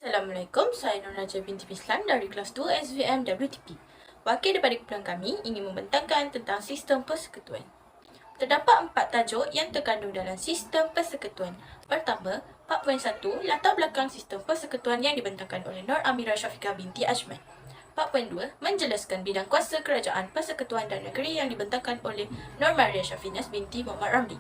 Assalamualaikum, saya Nur Najah binti Pislan dari kelas 2 SVM WTP. Wakil daripada kumpulan kami ingin membentangkan tentang sistem persekutuan. Terdapat 4 tajuk yang terkandung dalam sistem persekutuan. Pertama, 4.1 latar belakang sistem persekutuan yang dibentangkan oleh Nur Amirah Syafiqah binti Ajman. 4.2 menjelaskan bidang kuasa kerajaan persekutuan dan negeri yang dibentangkan oleh Nur Maria Syafinas binti Muhammad Ramli.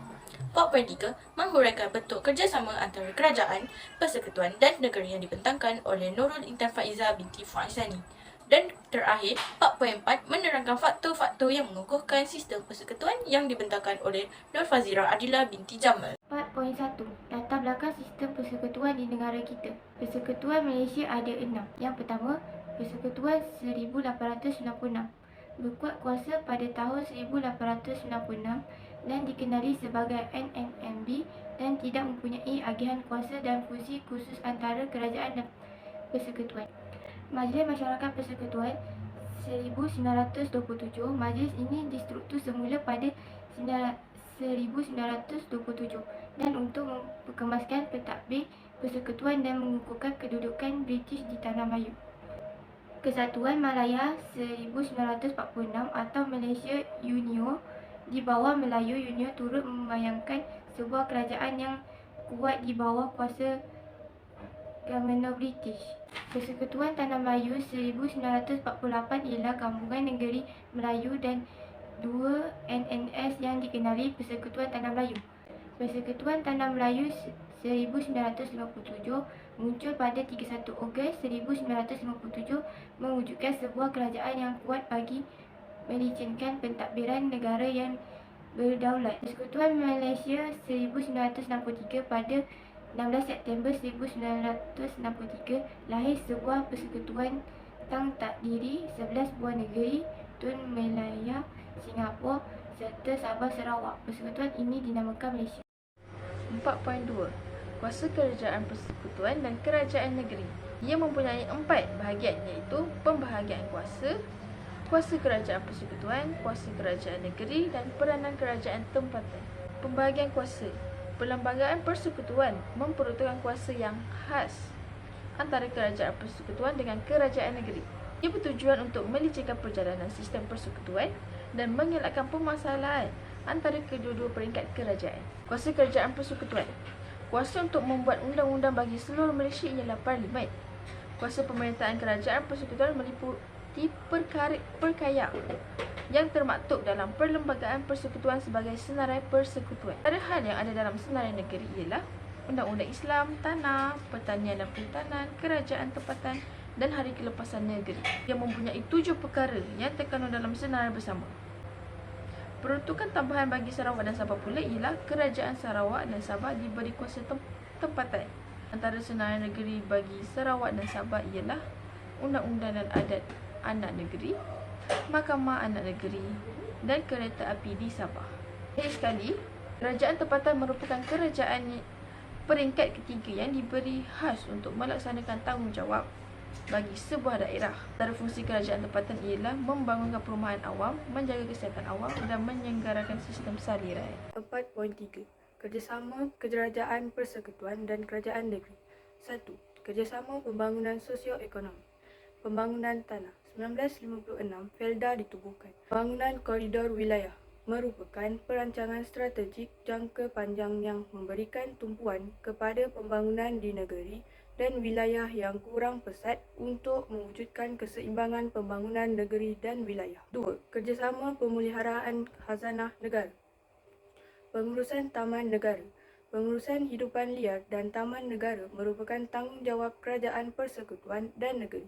4.3 menghuraikan bentuk kerjasama antara kerajaan, persekutuan dan negeri yang dibentangkan oleh Nurul Intan Faiza binti Faizani. Dan terakhir, 4.4 menerangkan faktor-faktor yang mengukuhkan sistem persekutuan yang dibentangkan oleh Nur Fazira Adila binti Jamal. 4.1 Latar belakang sistem persekutuan di negara kita. Persekutuan Malaysia ada 6. Yang pertama, Persekutuan 1896 berkuat kuasa pada tahun 1896 dan dikenali sebagai NMMB dan tidak mempunyai agihan kuasa dan fungsi khusus antara kerajaan dan persekutuan. Majlis Masyarakat Persekutuan 1927. Majlis ini distruktur semula pada 1927 dan untuk memperkemaskan pentadbir persekutuan dan mengukuhkan kedudukan British di Tanah Melayu. Kesatuan Malaya 1946 atau Malaysia Unio di bawah Melayu Unio turut membayangkan sebuah kerajaan yang kuat di bawah kuasa Gamenor British. Persekutuan Tanah Melayu 1948 ialah gabungan negeri Melayu dan 2 NNS yang dikenali Persekutuan Tanah Melayu. Persekutuan Tanah Melayu 1957 muncul pada 31 Ogos 1957 mewujudkan sebuah kerajaan yang kuat bagi melicinkan pentadbiran negara yang berdaulat. Persekutuan Malaysia 1963 pada 16 September 1963 lahir sebuah persekutuan Tang Takdiri 11 buah negeri Tun Melaya, Singapura serta Sabah Sarawak. Persekutuan ini dinamakan Malaysia. 4.2 Kuasa kerajaan persekutuan dan kerajaan negeri. Ia mempunyai 4 bahagian iaitu pembahagian kuasa, kuasa kerajaan persekutuan, kuasa kerajaan negeri dan peranan kerajaan tempatan. Pembahagian kuasa. Perlembagaan persekutuan memperuntukkan kuasa yang khas antara kerajaan persekutuan dengan kerajaan negeri. Ia bertujuan untuk melicinkan perjalanan sistem persekutuan dan mengelakkan permasalahan antara kedua-dua peringkat kerajaan. Kuasa kerajaan persekutuan. Kuasa untuk membuat undang-undang bagi seluruh Malaysia ialah Parlimen. Kuasa pemerintahan kerajaan persekutuan meliputi perkara yang termaktub dalam Perlembagaan Persekutuan sebagai senarai persekutuan. Antara hal yang ada dalam senarai negeri ialah Undang-Undang Islam, Tanah, Pertanian dan Perhutanan, Kerajaan Tempatan dan Hari Kelepasan Negeri yang mempunyai 7 perkara yang terkandung dalam senarai bersama. Peruntukan tambahan bagi Sarawak dan Sabah pula ialah Kerajaan Sarawak dan Sabah diberi kuasa tempatan. Antara senarai negeri bagi Sarawak dan Sabah ialah Undang-Undang dan Adat Anak Negeri, Mahkamah Anak Negeri dan Kereta Api di Sabah. Akhir sekali, Kerajaan Tempatan merupakan kerajaan peringkat ketiga yang diberi khas untuk melaksanakan tanggungjawab bagi sebuah daerah. Antara fungsi kerajaan tempatan ialah membangunkan perumahan awam, menjaga kesihatan awam dan menyelenggarakan sistem saliran. 4.3 Kerjasama Kerajaan Persekutuan dan Kerajaan Negeri. 1. Kerjasama Pembangunan Sosio-Ekonomi. Pembangunan tanah. 1956 Felda ditubuhkan. Pembangunan koridor wilayah merupakan perancangan strategik jangka panjang yang memberikan tumpuan kepada pembangunan di negeri dan wilayah yang kurang pesat untuk mewujudkan keseimbangan pembangunan negeri dan wilayah. 2. Kerjasama Pemeliharaan Khazanah Negara. Pengurusan Taman Negara. Pengurusan hidupan liar dan taman negara merupakan tanggungjawab Kerajaan Persekutuan dan Negeri.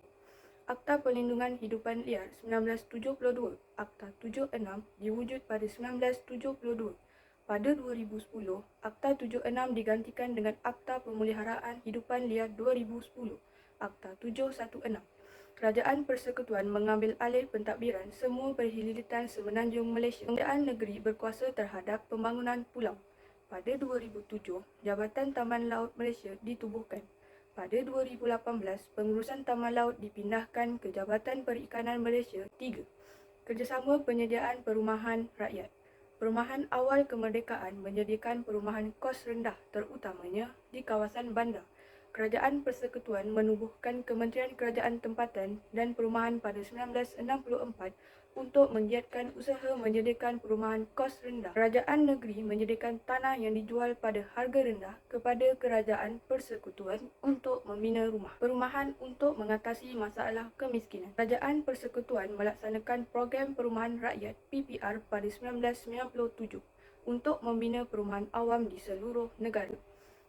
Akta Perlindungan Hidupan Liar 1972, Akta 76 diwujud pada 1972. Pada 2010, Akta 76 digantikan dengan Akta Pemeliharaan Hidupan Liar 2010, Akta 716. Kerajaan Persekutuan mengambil alih pentadbiran semua perkhidmatan semenanjung Malaysia. Kerajaan negeri berkuasa terhadap pembangunan pulau. Pada 2007, Jabatan Taman Laut Malaysia ditubuhkan. Pada 2018, pengurusan taman laut dipindahkan ke Jabatan Perikanan Malaysia 3. Kerjasama Penyediaan Perumahan Rakyat. Perumahan awal kemerdekaan menyediakan perumahan kos rendah terutamanya di kawasan bandar. Kerajaan Persekutuan menubuhkan Kementerian Kerajaan Tempatan dan Perumahan pada 1964 untuk menggiatkan usaha menyediakan perumahan kos rendah. Kerajaan negeri menyediakan tanah yang dijual pada harga rendah kepada Kerajaan Persekutuan untuk membina rumah perumahan untuk mengatasi masalah kemiskinan. Kerajaan Persekutuan melaksanakan program perumahan rakyat PPR pada 1997 untuk membina perumahan awam di seluruh negara.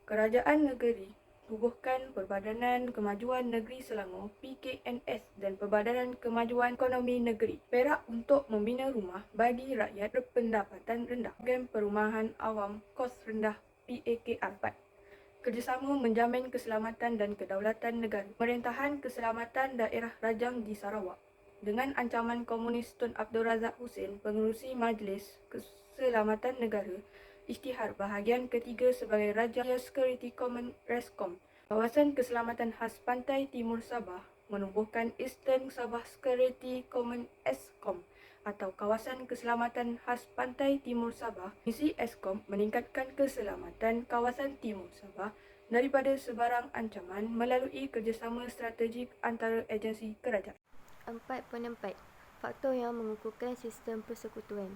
Kerajaan negeri tubuhkan Perbadanan Kemajuan Negeri Selangor PKNS dan Perbadanan Kemajuan Ekonomi Negeri Perak untuk membina rumah bagi rakyat berpendapatan rendah. Program Perumahan Awam Kos Rendah PAKR 4. Kerjasama menjamin keselamatan dan kedaulatan negara. Pemerintahan Keselamatan Daerah Rajang di Sarawak dengan ancaman komunis Tun Abdul Razak Hussein, pengerusi Majlis Keselamatan Negara, Isytihar bahagian ketiga sebagai Raja Security Command Rescom. Kawasan Keselamatan Khas Pantai Timur Sabah menubuhkan Eastern Sabah Security Command ESCOM atau Kawasan Keselamatan Khas Pantai Timur Sabah. Misi ESCOM meningkatkan keselamatan kawasan Timur Sabah daripada sebarang ancaman melalui kerjasama strategik antara agensi kerajaan. 4.4 Faktor yang mengukuhkan sistem persekutuan.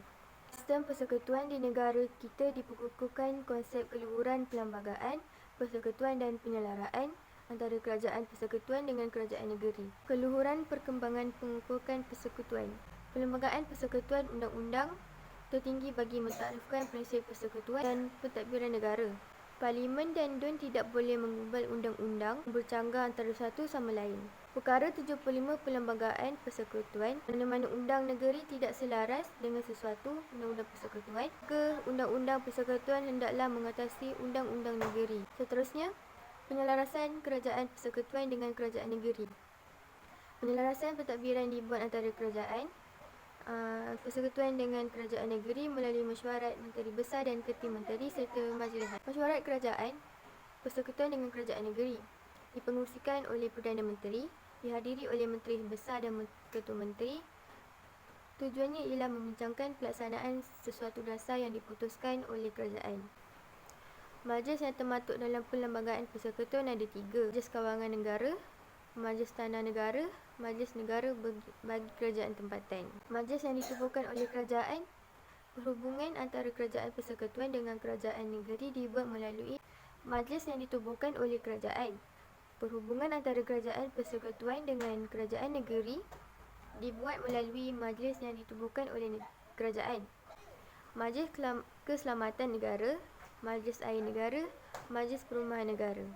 Sistem persekutuan di negara kita diperkukuhkan konsep keluhuran perlembagaan, persekutuan dan penyelaraan antara kerajaan persekutuan dengan kerajaan negeri. Keluhuran perkembangan pengukuhkan persekutuan. Perlembagaan persekutuan undang-undang tertinggi bagi mentakrifkan prinsip persekutuan dan pentadbiran negara. Parlimen dan DUN tidak boleh mengubah undang-undang bercanggah antara satu sama lain. Perkara 75 Perlembagaan Persekutuan. Mana-mana undang negeri tidak selaras dengan sesuatu undang-undang persekutuan, ke undang-undang persekutuan hendaklah mengatasi undang-undang negeri. Seterusnya, penyelarasan kerajaan persekutuan dengan kerajaan negeri. Penyelarasan pentadbiran dibuat antara kerajaan persekutuan dengan kerajaan negeri melalui mesyuarat Menteri Besar dan Ketua Menteri serta Majlis. Mesyuarat kerajaan persekutuan dengan kerajaan negeri dipengerusikan oleh Perdana Menteri, dihadiri oleh Menteri Besar dan Ketua Menteri. Tujuannya ialah membincangkan pelaksanaan sesuatu dasar yang diputuskan oleh kerajaan. Majlis yang termaktub dalam Perlembagaan Persekutuan ada 3. Majlis Kawangan Negara, Majlis Tanah Negara, Majlis Negara bagi Kerajaan Tempatan. Majlis yang ditubuhkan oleh kerajaan. Perhubungan antara kerajaan persekutuan dengan kerajaan negeri dibuat melalui majlis yang ditubuhkan oleh kerajaan. Perhubungan antara kerajaan persekutuan dengan kerajaan negeri dibuat melalui majlis yang ditubuhkan oleh kerajaan. Majlis Keselamatan Negara, Majlis Air Negara, Majlis Perumahan Negara.